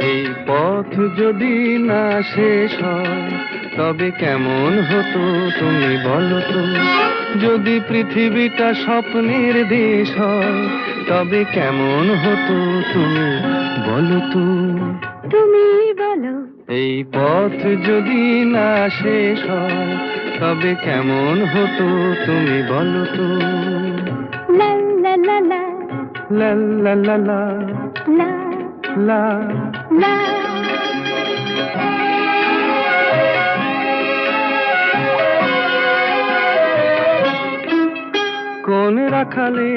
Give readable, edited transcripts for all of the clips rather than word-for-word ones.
এই পথ যদি না শেষ হয় তবে কেমন হতো তুমি বলো তো। যদি পৃথিবীটা স্বপ্নের দেশ হয় তবে কেমন হতো তুমি বলো তো। তুমি বলো। এই পথ যদি না শেষ হয় তবে কেমন হতো তুমি বলো তো। লা লা লা লা লা লা লা লা লা লা। লা। কোন রাখালে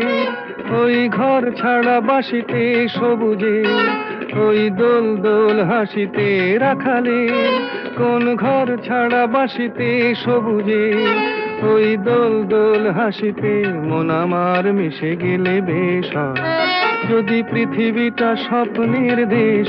ওই ঘর ছাড়া বাসিতে সবুজে, ওই দোল দোল হাসিতে রাখালে কোন ঘর ছাড়া বাসিতে সবুজে, ওই দোল দোল হাসিতে মন আমার মিশে গেলে বেশ হয়। যদি পৃথিবীটা স্বপ্নের দেশ